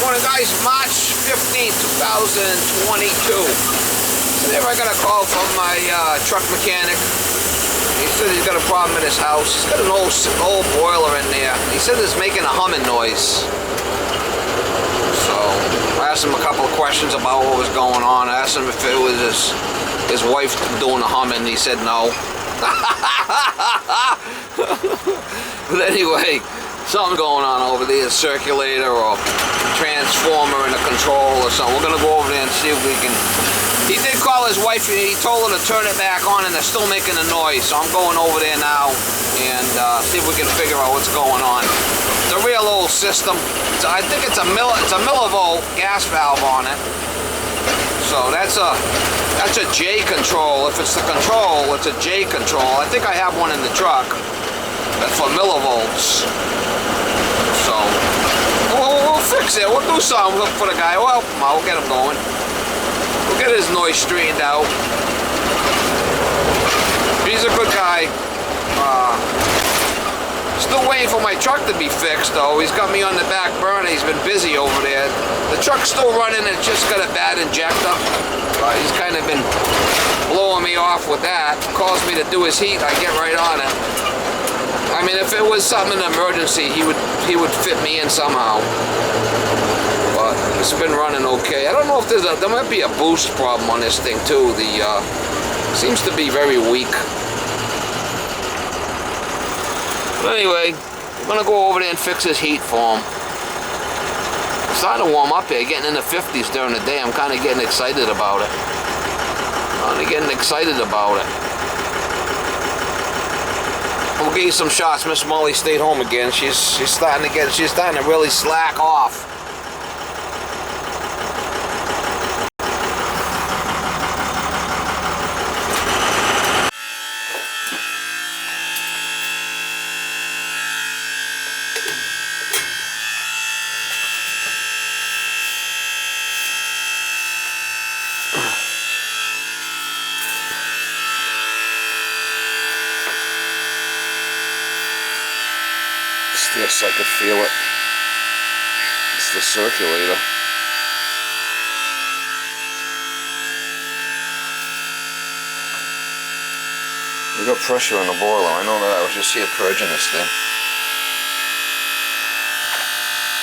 Morning guys, March 15, 2022. Today I got a call from my truck mechanic. He said he's got a problem in his house. He's got an old boiler in there. He said it's making a humming noise. So I asked him a couple of questions about what was going on. I asked him if it was his wife doing the humming. He said no. But anyway, something going on over there, a circulator or transformer in a control or something. We're gonna go over there and see if we can. He did call his wife and he told her to turn it back on, and they're still making a noise. So I'm going over there now and see if we can figure out what's going on. It's a real old system. I think it's a millivolt gas valve on it. So that's a J control. If it's the control, it's a J control. I think I have one in the truck. That's for millivolts. So we'll fix it. We'll do something for the guy. We'll help him out. We'll get him going. We'll get his noise straightened out. He's a good guy. Still waiting for my truck to be fixed though. He's got me on the back burner. He's been busy over there. The truck's still running. It's just got a bad injector. He's kind of been blowing me off with that. Calls me to do his heat. I get right on it. I mean, if it was something an emergency, he would fit me in somehow. But it's been running okay. I don't know if there might be a boost problem on this thing too. Seems to be very weak. But anyway, I'm gonna go over there and fix his heat for him. It's starting to warm up here, getting in the 50s during the day. I'm kind of getting excited about it. We'll give you some shots. Miss Molly stayed home again. She's starting to really slack off. Yes, I could feel it. It's the circulator. We got pressure in the boiler. I know that. I was just here purging this thing.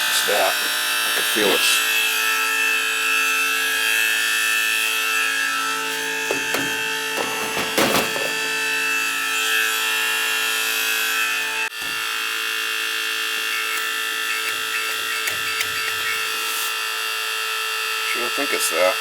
It's that. I could feel it. I think it's that.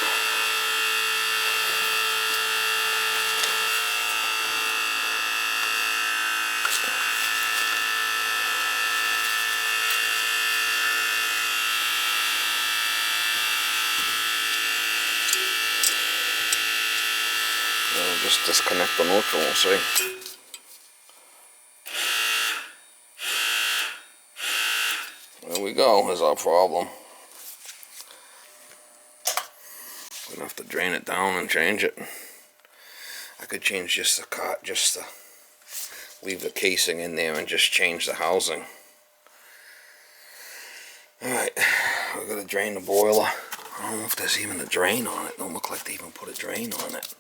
I'll just disconnect the neutral and see. There we go. There's our problem. Gonna have to drain it down and change it. I could change just the cot, just to leave the casing in there and just change the housing. Alright, we're gonna drain the boiler. I don't know if there's even a drain on it. Don't look like they even put a drain on it.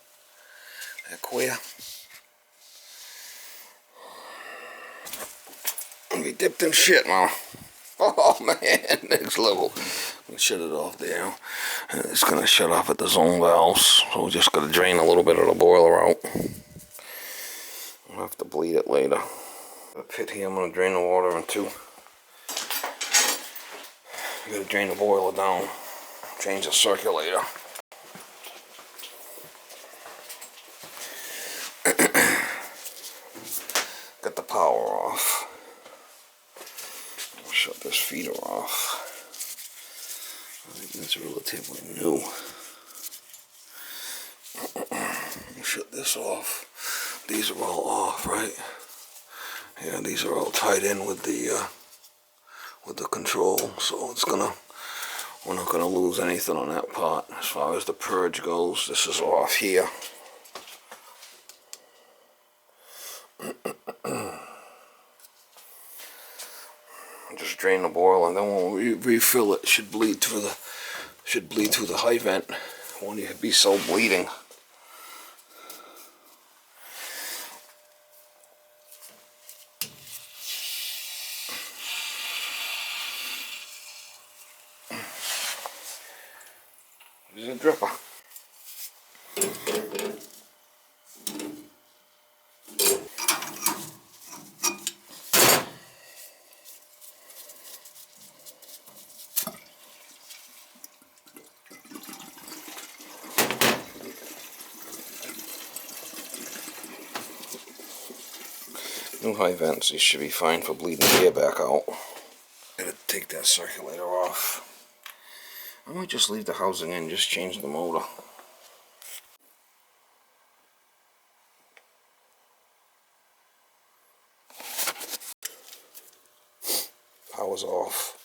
That queer. We dipped in shit now. Oh man, next level. Shut it off there. It's gonna shut off at the zone valves, so we're just gonna drain a little bit of the boiler out. I'll have to bleed it later. The pit here, I'm gonna drain the water into. I'm gonna drain the boiler down, change the circulator. Got the power off. I'll shut this feeder off. I think that's relatively new. Shut this off. These are all off, right? Yeah, these are all tied in with the control, so we're not gonna lose anything on that part. As far as the purge goes, this is off here. Just drain the boiler, and then when we refill it, should bleed through the high vent. Won't even be so bleeding. This is a dripper. New high vents, these should be fine for bleeding the air back out. Gotta take that circulator off. I might just leave the housing in, just change the motor. Power's off.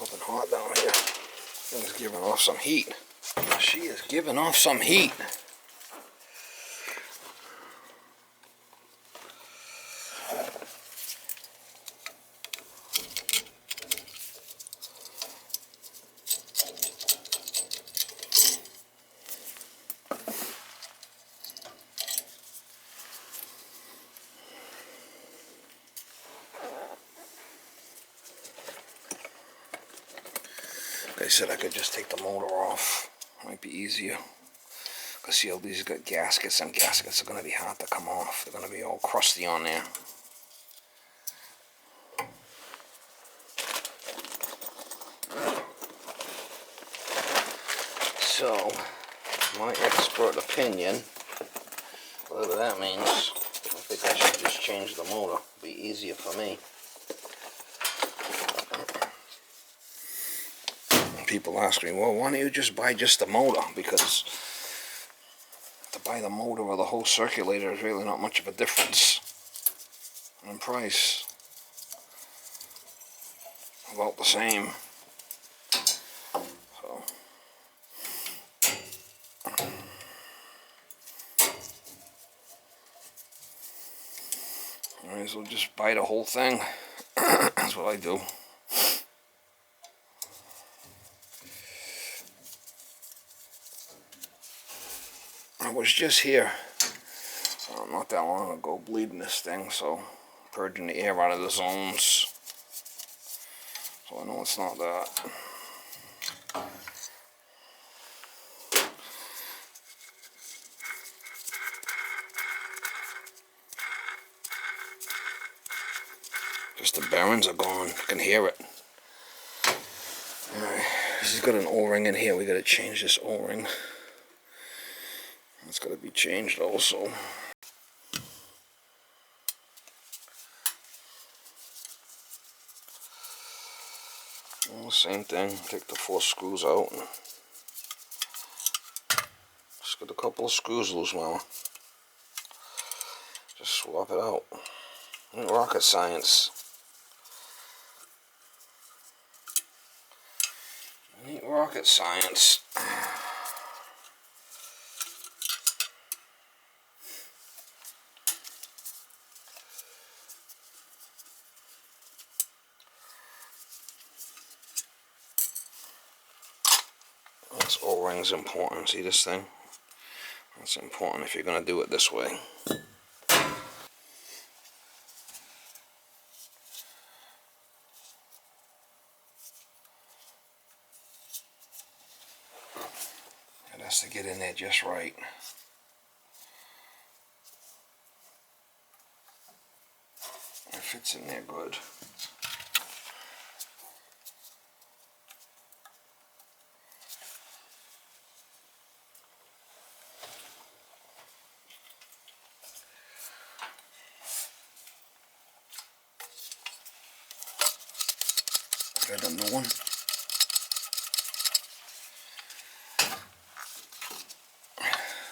Up and hot down here. Thing's giving off some heat. She is giving off some heat. They said I could just take the motor off. Might be easier. Because see, all these got gaskets, and gaskets are going to be hard to come off. They're going to be all crusty on there. So, my expert opinion, whatever that means, I think I should just change the motor. It'll be easier for me. People ask me, well, why don't you just buy just the motor? Because to buy the motor or the whole circulator is really not much of a difference in price. About the same. So might as well just buy the whole thing. That's what I do. I was just here not that long ago bleeding this thing, so purging the air out of the zones, so I know it's not that. Just the bearings are gone, you can hear it. Alright, this has got an O-ring in here, we gotta change this O-ring. It's got to be changed also. Well, same thing, take the 4 screws out. And just got a couple of screws loose now. Just swap it out. Ain't rocket science. Ain't rocket science. This O-ring's important. See this thing? That's important if you're going to do it this way. It has to get in there just right. It fits in there good. Got a new one.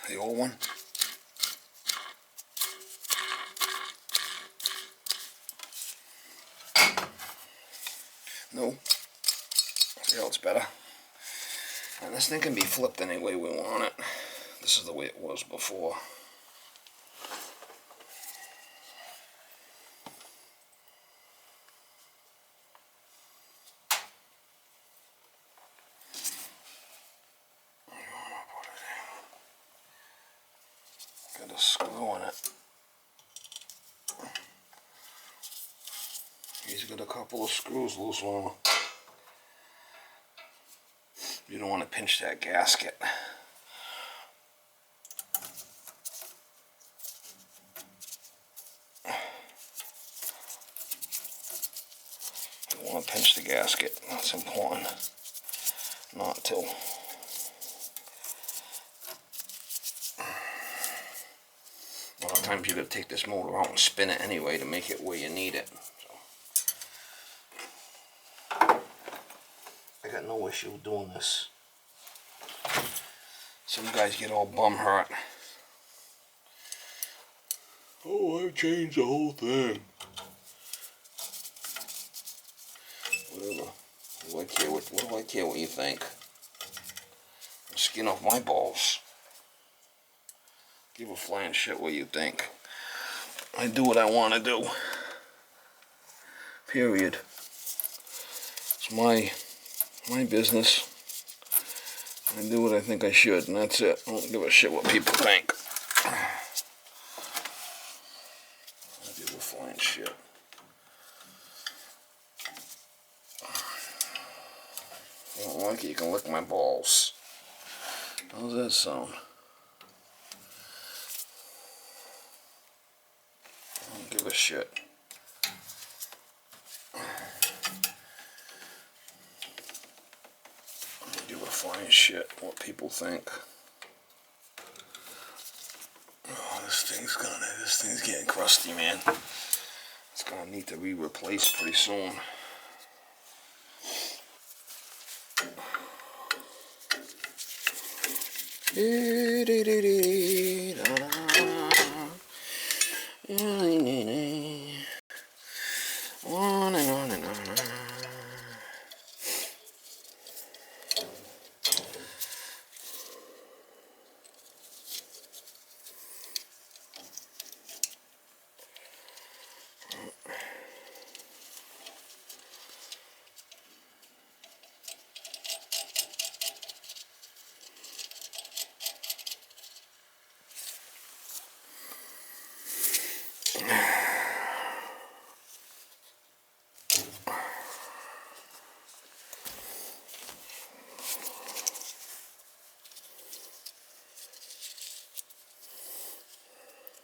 The old one. No. Yeah, it's better. And this thing can be flipped any way we want it. This is the way it was before. got a couple of screws loose on them. You don't want to pinch that gasket. You don't want to pinch the gasket. That's important. Not till. A lot of times you got to take this motor out and spin it anyway to make it where you need it. So, I got no issue doing this. Some guys get all bum hurt. Oh, I changed the whole thing. Whatever. What do I care what you think? Skin off my balls. Give a flying shit what you think. I do what I want to do. Period. It's my business. I do what I think I should, and that's it. I don't give a shit what people think. I give a flying shit. If you don't like it, you can lick my balls. How's that sound? I don't give a shit. Flying shit what people think. Oh, this thing's getting crusty, man. It's gonna need to be replaced pretty soon. On and on and on.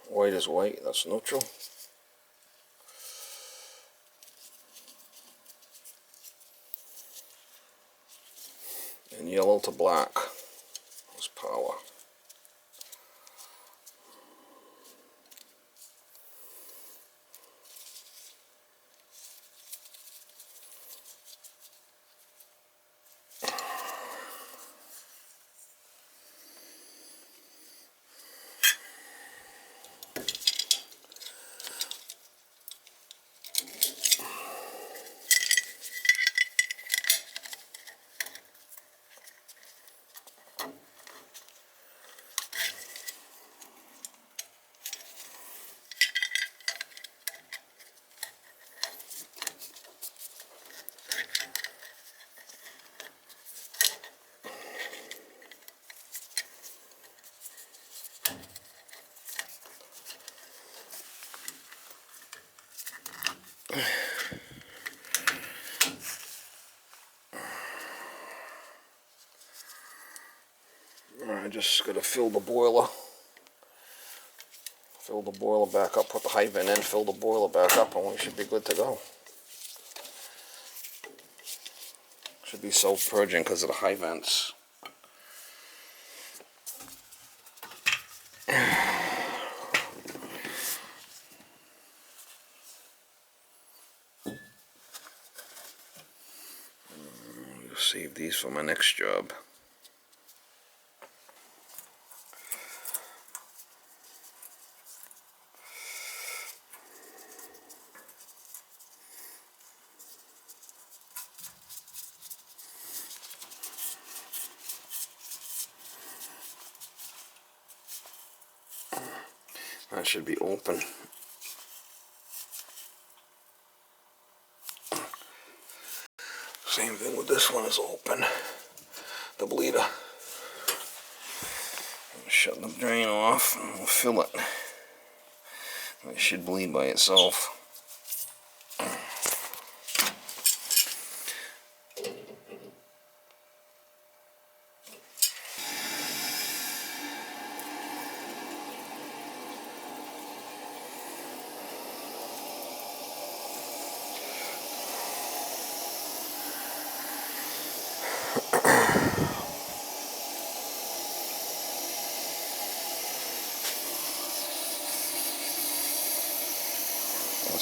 White is white, that's neutral. And yellow to black is power. I just gotta fill the boiler back up, put the high vent in, fill the boiler back up, and we should be good to go. Should be self-purging because of the high vents. I'll save these for my next job. That should be open. Same thing with this one is open. The bleeder. Shut the drain off and we'll fill it. It should bleed by itself.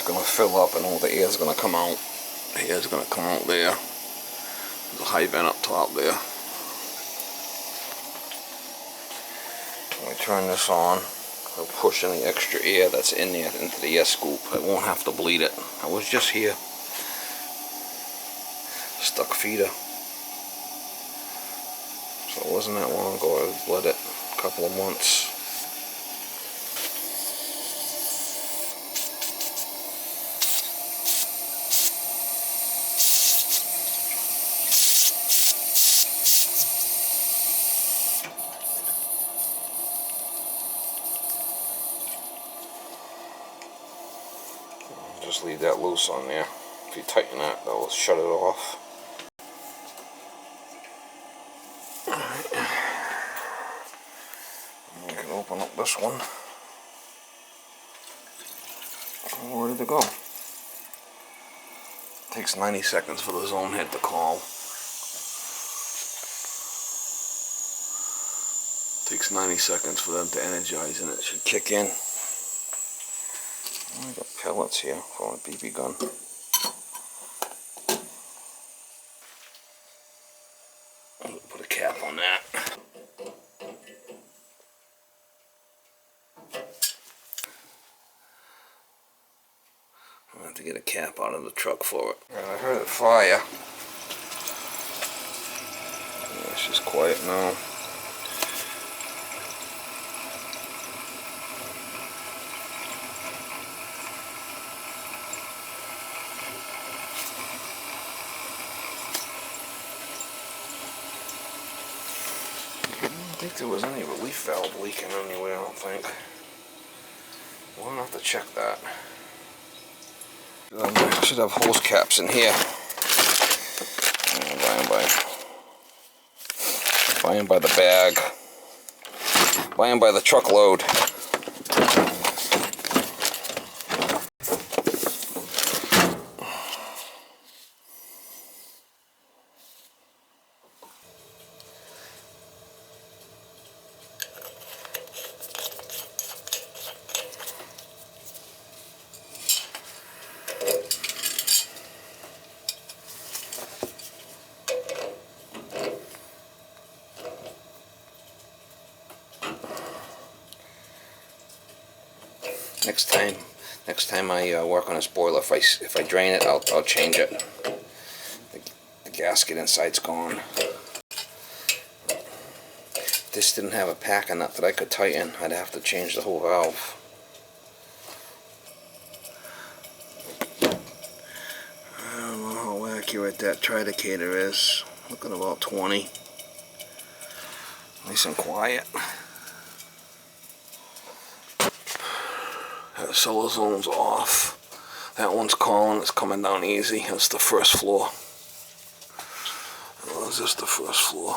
it's going to fill up and all the air is going to come out. The air is going to come out there. There's a high vent up top there. When we turn this on, we'll push any extra air that's in there into the air scoop. I won't have to bleed it. I was just here. Stuck feeder. So it wasn't that long ago I bled it. A couple of months. Just leave that loose on there. If you tighten that, that will shut it off. Alright. You can open up this one. We're ready to go. Takes 90 seconds for the zone head to call. Takes 90 seconds for them to energize and it should kick in. I got pellets here for my BB gun. Put a cap on that. I'll have to get a cap out of the truck for it. And I heard it fire. Yeah, it's just quiet now. I don't think there was any relief valve leaking anywhere, I don't think. We'll have to check that. I should have hose caps in here. Buy them by the bag. Buy them by the truckload. Next time I work on this boiler, if I drain it, I'll change it. The gasket inside's gone. This didn't have a packer nut that I could tighten. I'd have to change the whole valve. I don't know how accurate that tridicator is. Look at about 20. Nice and quiet. That solar zone's off. That one's calling, it's coming down easy. That's the first floor. Oh, is this the first floor?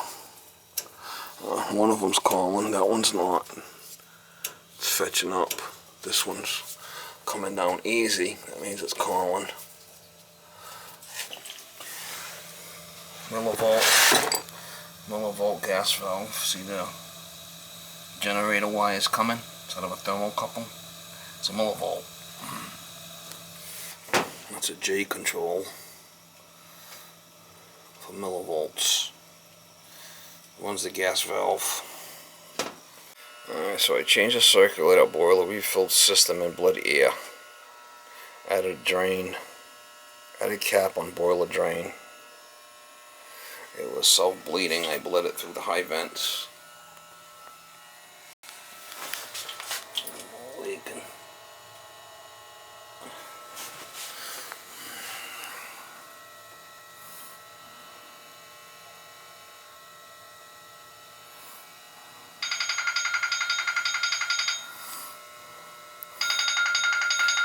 One of them's calling, that one's not. It's fetching up. This one's coming down easy. That means it's calling. Millivolt gas valve. See the generator wires coming instead of a thermocouple. It's a millivolt. That's a J control for millivolts. One's the gas valve. Alright, so I changed the circulator, boiler, refilled system, and bled air. Added drain. Added cap on boiler drain. It was self-bleeding. I bled it through the high vents. Leaking.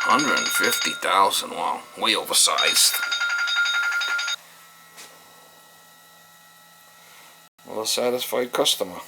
$150,000, wow, way oversized. Well, a satisfied customer.